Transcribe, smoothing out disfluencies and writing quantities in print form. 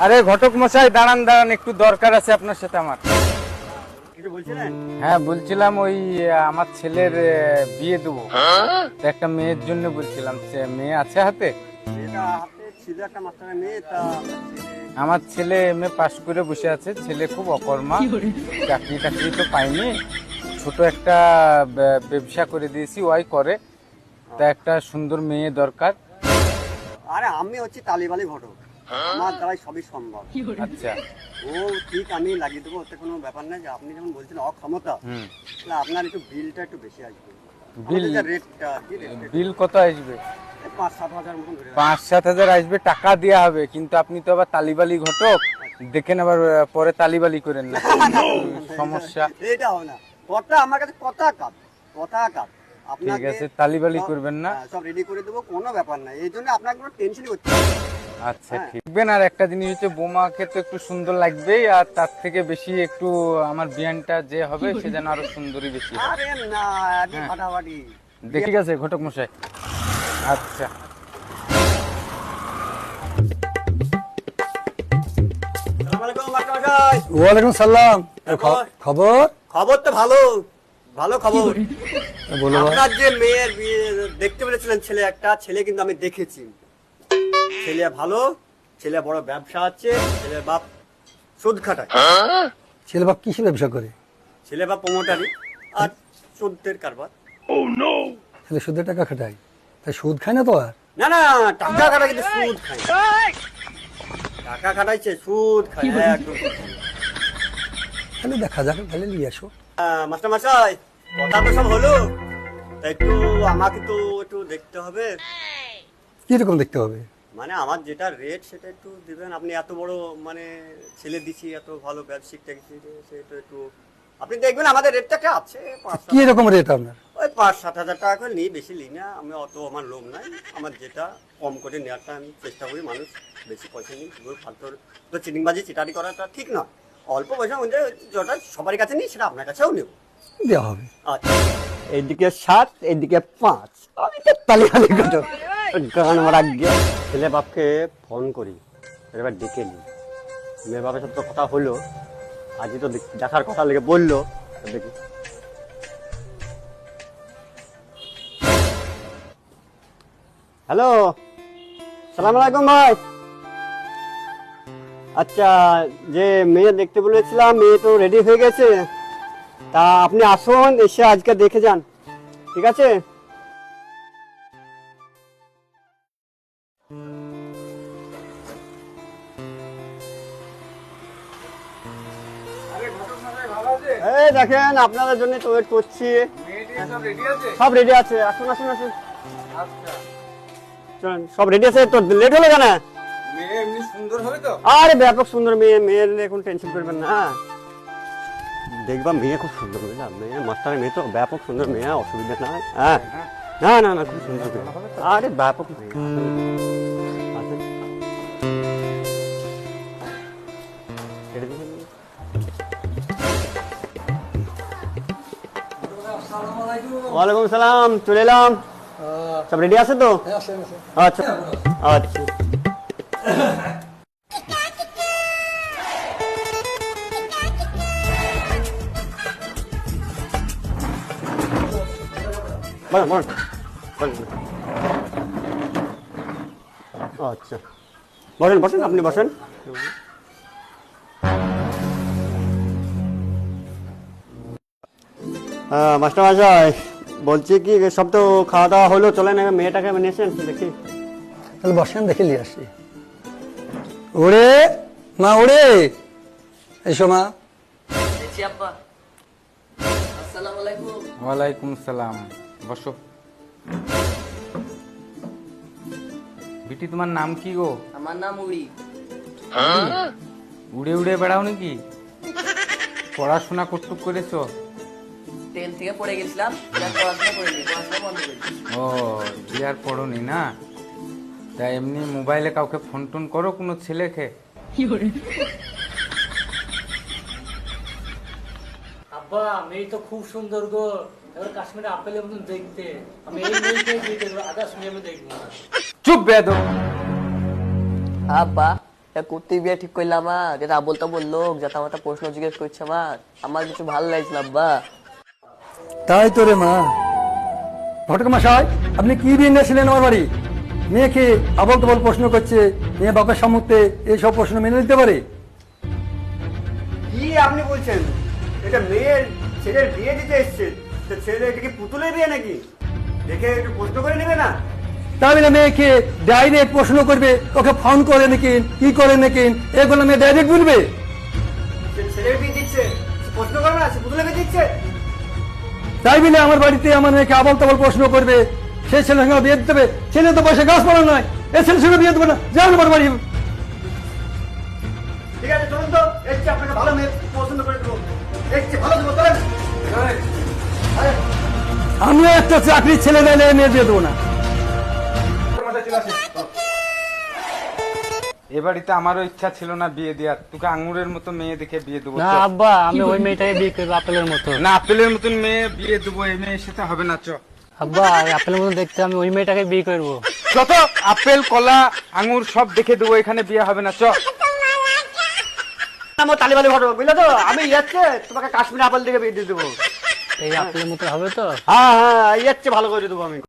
আরে ঘটক মশাই, দাঁড়ান দাঁড়ান, একটু দরকার আছে আপনার সাথে আমার। হ্যাঁ বলছিলাম, ওই আমার ছেলের বিয়ে দেবো, তো একটা মেয়ের জন্য বলছিলাম। মেয়ে আছে হাতে? আমার ছেলে এমএ পাশ করে বসে আছে। ছেলে খুব অকর্মা, চাকরি টাকরি তো পাইনি। ছোট একটা ব্যবসা করে দিয়েছি, ওই করে। তা একটা সুন্দর মেয়ে দরকার। আরে আমি হচ্ছি তালিবালি ঘটক, আমার দ্বারাই সবই সম্ভব। আচ্ছা, ও ঠিক আমি লাগিয়ে দেবো, ওতে কোনো ব্যাপার নাই। যে আপনি যখন বলছেন অক্ষমতা, তাহলে আপনার একটু বিলটা একটু বেশি আসবে। বিল? রেটটা বিল কত আসবে? 5-7 হাজার মতন ধরে 5-7 হাজার আসবে, টাকা দেওয়া হবে। কিন্তু আপনি তো আবার তালিবালি ঘটক, দেখেন আবার পরে তালিবালি করেন না, সমস্যা। এটা হবে না, কথা আমার কাছে কথা কাজ, কথা কাজ। ঠিক আছে, তালিবালি করবেন না। সব রেডি করে দেবো, কোনো ব্যাপার নাই। এই জন্য আপনার কোনো টেনশনই করতে হবে না। আচ্ছা ঠিক। আর একটা জিনিস হচ্ছে, বোমাকে তো একটু সুন্দর লাগবেই, আর তার থেকে বেশি একটু আমার বিয়ানটা যে হবে সে যেন আরো সুন্দরই বেশি হয়। আরে না, আজকে ফাটাফাটি। ঠিক আছে ঘটক মশাই। আচ্ছা, ওয়ালাইকুম সালাম। খবর? খবর তো ভালো, ভালো খবর। আপনার যে মেয়ের বিয়ে দেখতে পেরেছিলেন, ছেলে একটা ছেলে কিন্তু আমি দেখেছি। ছেলে ভালো, ছেলে বড় ব্যবসা আছে। ছেলে বাপ সুদ খাটায়। ছেলে বাপ কিসের ব্যবসা করে? ছেলে বাপ প্রমোটারি আর সুদের কারবার। ছেলে সুদের টাকা খাটায়, তাই সুদ খায় না তো? আর না না, টাকা খাটায় কিন্তু সুদ খায়। টাকা খাটাইছে, সুদ খায় একদম। তাহলে দেখা যাক, তাহলে নিয়ে আসো। মাস্টার মশাই, কথা তো সব হলো, তা একটু আমাকে তো একটু দেখতে হবে। কিরকম দেখতে হবে? মানে আমার যেটা রেট সেটা একটু দিবেন। আপনি এত বড় মানে ছেলে দিছি, এত ভালো ব্যবসায়িক দেখছি, সেটা একটু আপনি দেখবেন। আমাদের রেটটা কে আছে কি রকম রেট আপনার? ওই 5-7 হাজার টাকা করে নিই, বেশি নিই না আমি। অত আমার লোভ নাই। আমার যেটা কম করে নেওয়াটা আমি চেষ্টা করি। মানুষ বেশি পয়সা নিই, ফালতু তো চিটিংবাজি চিটারি করাটা ঠিক না। অল্প পয়সা মধ্যে যেটা সবার কাছে নিই, সেটা আপনার কাছেও নেব। দেওয়া হবে। আচ্ছা, এইদিকে 7, এইদিকে 5। আমি তো তালিবালি ঘটক, গান মারা গিয়ে ছেলে বাপকে ফোন করি, এবার ডেকে নিই। মেয়ে বাপের সাথে তো কথা হলো, আজই তো দেখার কথা লেগে বললো। দেখি, হ্যালো, সালাম আলাইকুম ভাই। আচ্ছা, যে মেয়ে দেখতে বলেছিলাম, মেয়ে তো রেডি হয়ে গেছে। তা আপনি আসুন, এসে আজকে দেখে যান, ঠিক আছে? এই দেখেন, আপনাদের জন্য তো ওয়েট করছি। সব রেডি আছে, আসুন আসুন আসুন। চলুন, সব রেডি আছে। তো লেট হলো কেন? আরে ব্যাপক সুন্দর মেয়ে, মেয়ের এখন টেনশন করবেন না। দেখবা মেয়ে খুব সুন্দর, বুঝলাম। মেয়ে মাস্টারের মেয়ে তো ব্যাপক সুন্দর মেয়ে, অসুবিধা না। হ্যাঁ, না না না, খুব সুন্দর মেয়ে। আরে ব্যাপক মেয়ে। ওয়ালাইকুম সালাম, চলে এলাম। সব রেডি আছে তো? আচ্ছা আচ্ছা। আচ্ছা, বসেন বসেন, আপনি বসেন। হ্যাঁ মাস্টার মশাই, বলছি কি, সব তো খাওয়া দাওয়া হলো, চলেন মেয়েটাকে নিয়েছেন দেখি। তাহলে বসেন, দেখে নিয়ে আসি। ওরে মা, ওরে এসো মা। ওয়ালাইকুম সালাম, বসো। বিটি, তোমার নাম কি গো? আমার নাম উড়ি। উড়ে উড়ে বেড়াও নাকি? পড়াশোনা কতটুক করেছো? 10 থেকে পড়ে গেছিলাম, পড়াশোনা করিনি, পড়াশোনা বন্ধ করেছি। ও, আর পড়োনি না? তাই এমনি মোবাইলে কাউকে ফোন টোন করো, কোনো ছেলেকে? আব্বা, মেয়ে তো খুব সুন্দর গো, এবার কাশ্মীরে আপেলের মতন দেখতে। আমি এই মেয়েকে বিয়ে করবো, আদার্স মেয়ে আমি দেখবো না। চুপ বেয়াদব। আব্বা, করতে বিয়ে ঠিক করলাম আমার, যেটা আবল তাবল লোক যাতে আমার প্রশ্ন জিজ্ঞেস করছে আমার কিছু ভালো লাগছে না আব্বা। তাই তো রে মা। ঘটক মশাই, আপনি কি বিয়ে নিয়েছিলেন আমার বাড়ি? মেয়েকে আবল তাবল প্রশ্ন করছে, মেয়ে বাপের সম্মুখে এইসব প্রশ্ন মেনে নিতে পারে? কি আপনি বলছেন? এটা মেয়ের ছেলের বিয়ে দিতে এসছে, তো ছেলে এটা কি পুতুলের বিয়ে নাকি? দেখে একটু প্রশ্ন করে নেবে না? তাহলে মেয়েকে ডাইরেক্ট প্রশ্ন করবে, ওকে ফোন করে নাকি কি করে নাকি, এগুলো মেয়ে ডাইরেক্ট বলবে? ছেলের বিয়ে দিচ্ছে, প্রশ্ন করবে না, সে পুতুলের বিয়ে দিচ্ছে। তাই বলে আমার বাড়িতে আমার মেয়েকে আবল তাবল প্রশ্ন করবে, সেই ছেলের সঙ্গে বিয়ে দিতে হবে? ছেলে তো বসে গাছ পড়া নয়, এই ছেলের সঙ্গে বিয়ে দেবে না, যান আমার বাড়ি। ঠিক আছে চলুন তো, এসছে আপনাকে ভালো মেয়ে পছন্দ করে দেবো, এসছে ভালো দেবো, চলেন। আমিও একটা চাকরির ছেলে নাইলে মেয়ে বিয়ে দেবো না। এ বাড়িতে আমারও ইচ্ছা ছিল না বিয়ে দেওয়ার, তোকে আঙুরের মতো মেয়ে দেখে বিয়ে দেবো। না চ। আব্বা, আমি ওই মেয়েটাকে বিয়ে করবো আপেলের মতো। না, আপেলের মতন মেয়ে বিয়ে দেবো, এই মেয়ের সাথে হবে না। চ আব্বা, এই আপেলের মতো দেখতে আমি ওই মেয়েটাকে বিয়ে করবো। যত আপেল কলা আঙুর সব দেখে দেবো, এখানে বিয়ে হবে না। চ। আমার তালিবালি ঘটক, বুঝলে তো? আমি যাচ্ছে তোমাকে কাশ্মীর আপেল থেকে বিয়ে দিয়ে দেবো। এই আপেলের মতো হবে তো? হ্যাঁ হ্যাঁ, যাচ্ছে ভালো করে দেবো আমি।